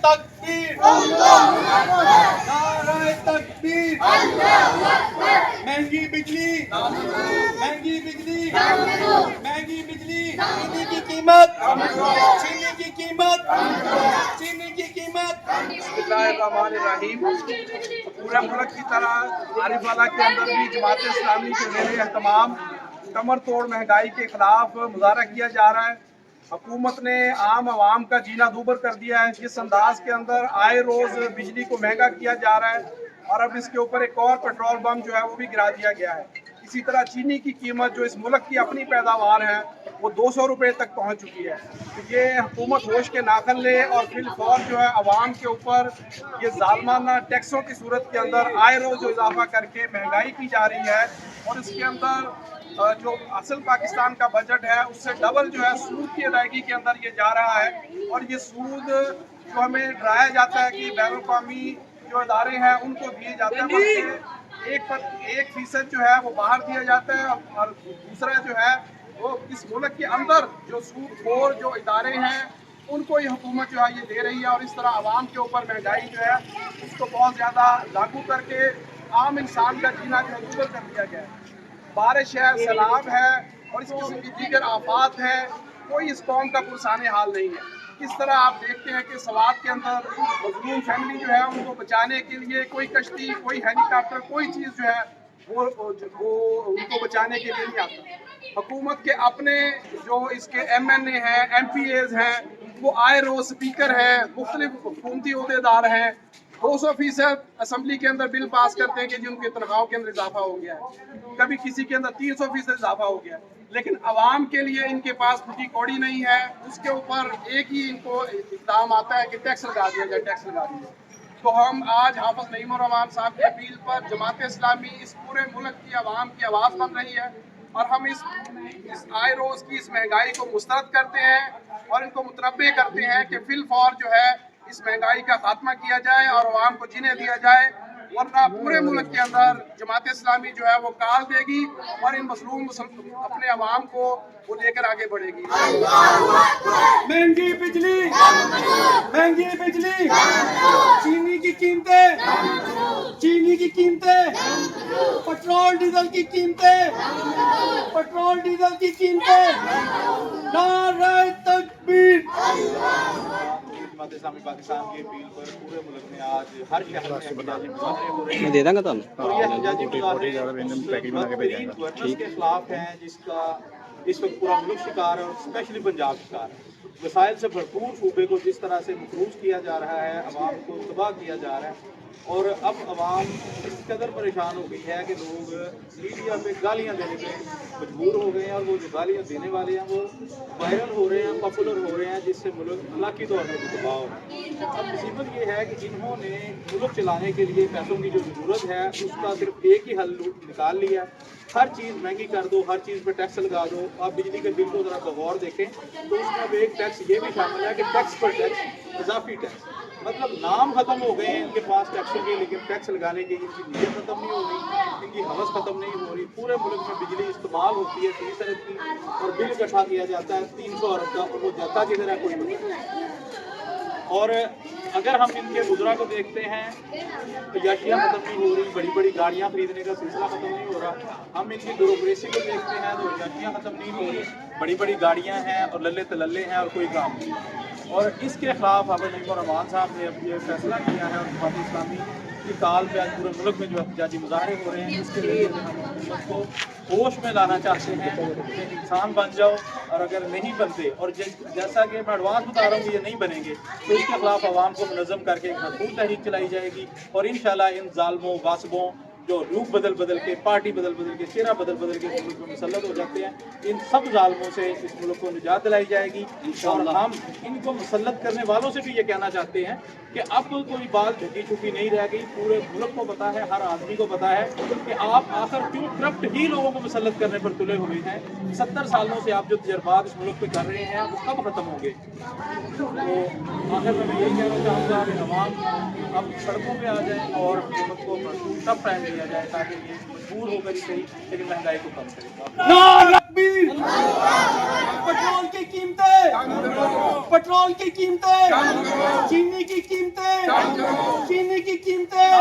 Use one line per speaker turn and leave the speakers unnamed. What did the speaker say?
تکبیر، نعرہ تکبیر، مہنگی بجلی، مہنگی بجلی، مہنگی بجلی، چینی کی قیمت، چینی کی قیمت، چینی کی قیمت۔
بسم اللہ الرحمن الرحیم۔ پورے ملک کی طرح عارف والا کے اندر بھی جماعت اسلامی کے زیر اہتمام کمر توڑ مہنگائی کے خلاف مظاہرہ کیا جا رہا ہے۔ حکومت نے عام عوام کا جینا دوبر کر دیا ہے، جس انداز کے اندر آئے روز بجلی کو مہنگا کیا جا رہا ہے، اور اب اس کے اوپر ایک اور پیٹرول بم جو ہے وہ بھی گرا دیا گیا ہے۔ اسی طرح چینی کی قیمت جو اس ملک کی اپنی پیداوار ہے وہ 200 روپے تک پہنچ چکی ہے۔ یہ حکومت ہوش کے ناخن لے اور فی الفور جو ہے عوام کے اوپر یہ ظالمانہ ٹیکسوں کی صورت کے اندر آئے روز جو اضافہ کر کے مہنگائی کی جا رہی ہے، اور اس کے اندر جو اصل پاکستان کا بجٹ ہے اس سے ڈبل جو ہے سود کی ادائیگی کے اندر یہ جا رہا ہے۔ اور یہ سود جو ہمیں ڈرایا جاتا ہے کہ بین الاقوامی جو ادارے ہیں ان کو دیے جاتے ہیں، بلکہ 1% جو ہے وہ باہر دیا جاتا ہے، اور دوسرا جو ہے وہ اس ملک کے اندر جو سود خور جو ادارے ہیں ان کو یہ حکومت جو ہے یہ دے رہی ہے، اور اس طرح عوام کے اوپر مہنگائی جو ہے اس کو بہت زیادہ لاگو کر کے عام انسان کا جینا جو ہے دوبر کر دیا گیا ہے۔ بارش ہے، سیلاب ہے اور اس قسم کی دیگر آفات ہے، کوئی اس قوم کا پرسان حال نہیں ہے۔ کس طرح آپ دیکھتے ہیں کہ سوات کے اندر مظلوم فیملی جو ہے ان کو بچانے کے لیے کوئی کشتی، کوئی ہیلی کاپٹر، کوئی چیز جو ہے وہ ان کو بچانے کے لیے نہیں آتا۔ حکومت کے اپنے جو اس کے ایم این اے ہیں، ایم پی ایز ہیں، وہ آئے روز سپیکر ہیں، مختلف حکومتی عہدیدار ہیں، 200% اسمبلی کے اندر بل پاس کرتے ہیں کہ جن کی تنخواہوں کے اندر اضافہ ہو گیا ہے، کبھی کسی کے اندر 300% اضافہ ہو گیا ہے، لیکن عوام کے لیے ان کے پاس پھٹی کوڑی نہیں ہے۔ اس کے اوپر ایک ہی ان کو اقدام آتا ہے کہ ٹیکس لگا دیا جائے، ٹیکس لگا دیا جائے۔ تو ہم آج حافظ نعیم الرحمان صاحب کی اپیل پر جماعت اسلامی اس پورے ملک کی عوام کی آواز بن رہی ہے، اور ہم اس آئے روز کی اس مہنگائی کو مسترد کرتے ہیں اور ان کو متنبع کرتے ہیں کہ فی الفور جو ہے اس مہنگائی کا خاتمہ کیا جائے اور عوام کو جینے دیا جائے، ورنہ پورے ملک کے اندر جماعت اسلامی جو ہے وہ کال دے گی اور ان مظلوم اپنے عوام کو وہ لے کر آگے بڑھے گی۔
مہنگی بجلی، مہنگی بجلی، چینی کی قیمتیں، چینی کی قیمتیں، پیٹرول ڈیزل کی قیمتیں، پیٹرول ڈیزل کی قیمتیں، نعرہ تکبیر۔
جماعت اسلامی پاکستان کی اپیل پر پورے ملک میں آج ہر شہر میں احتجاجی مظاہرے ہو رہے ہیں۔
دے دیں گا تم
اور یہ احتجاجی مظاہرے بدترین ورنس کے خلاف ہیں جس کا اس وقت پورا ملک شکار ہے، اور اسپیشلی پنجاب شکار ہے۔ وسائل سے بھرپور صوبے کو جس طرح سے مفروض کیا جا رہا ہے، عوام کو تباہ کیا جا رہا ہے، اور اب عوام اس قدر پریشان ہو گئی ہے کہ لوگ میڈیا پہ گالیاں دینے پہ مجبور ہو گئے ہیں، اور وہ جو گالیاں دینے والے ہیں وہ وائرل ہو رہے ہیں، پاپولر ہو رہے ہیں، جس سے ملک علاقائی طور پر بھی تباہ ہو رہا ہے۔ اب مصیبت یہ ہے کہ جنہوں نے ملک چلانے کے لیے پیسوں کی جو ضرورت ہے اس کا صرف ایک ہی حل نکال لیا، ہر چیز مہنگی کر دو، ہر چیز پہ ٹیکس لگا دو۔ آپ بجلی کے بل کو ذرا بغور دیکھیں تو اس میں اب ایک ٹیکس یہ بھی شامل ہے کہ ٹیکس پر ٹیکس، اضافی ٹیکس، مطلب نام ختم ہو گئے ہیں ان کے پاس ٹیکسوں کے، لیکن ٹیکس لگانے کی ان کی نیت ختم نہیں ہو رہی، ان کی حوث ختم نہیں ہو رہی۔ پورے ملک میں بجلی استعمال ہوتی ہے 30 ارب کی، اور بل اکٹھا کیا جاتا ہے 300 ارب کا، اور وہ جاتا کدھر ہے کوئی پتہ نہیں۔ اور اگر ہم ان کے گزرا کو دیکھتے ہیں تو عیاشیاں ختم نہیں ہو رہی، بڑی بڑی گاڑیاں خریدنے کا سلسلہ ختم نہیں ہو رہا۔ ہم ان کی بیوروکریسی کو دیکھتے ہیں تو عیاشیاں ختم نہیں ہو رہی، بڑی بڑی گاڑیاں ہیں اور للے تللے ہیں اور کوئی کام نہیں۔ اور اس کے خلاف حافظ نعیم الرحمان صاحب نے اب یہ فیصلہ کیا ہے، اور جماعت اسلامی کی کال پہ آج پورے ملک میں جو احتجاجی مظاہرے ہو رہے ہیں، اس کے ذریعے ہم حکومت کو ہوش میں لانا چاہتے ہیں کہ انسان بن جاؤ، اور اگر نہیں بنتے، اور جیسا کہ میں ایڈوانس بتا رہا ہوں کہ یہ نہیں بنیں گے، تو اس کے خلاف عوام کو منظم کر کے ایک بھرپور تحریک چلائی جائے گی، اور انشاءاللہ ان ظالموں غاصبوں جو روح بدل بدل کے، پارٹی بدل بدل کے، چہرہ بدل بدل کے ملک میں مسلط ہو جاتے ہیں، ان سب ظالموں سے اس ملک کو نجات دلائی جائے گی۔ اور ہم ان کو مسلط کرنے والوں سے بھی یہ کہنا چاہتے ہیں کہ اب کوئی بات جھکی چھپی نہیں رہ گئی، پورے ملک کو پتا ہے، ہر آدمی کو پتا ہے کہ آپ آخر کیوں کرپٹ ہی لوگوں کو مسلط کرنے پر تلے ہوئے ہیں۔ 70 سالوں سے آپ جو تجربات اس ملک پہ کر رہے ہیں وہ کب ختم ہوں گے؟ تو آخر میں یہی کہنا چاہوں گا کہ عوام اب سڑکوں پہ آ جائیں اور حکومت کو تب ٹائم دیا جائے تاکہ یہ مجبور ہو کر ہی صحیح لیکن مہنگائی کو کم کرے۔
نعرہ تکبیر۔ پیٹرول کی قیمتیں، پیٹرول کی قیمتیں، چینی کی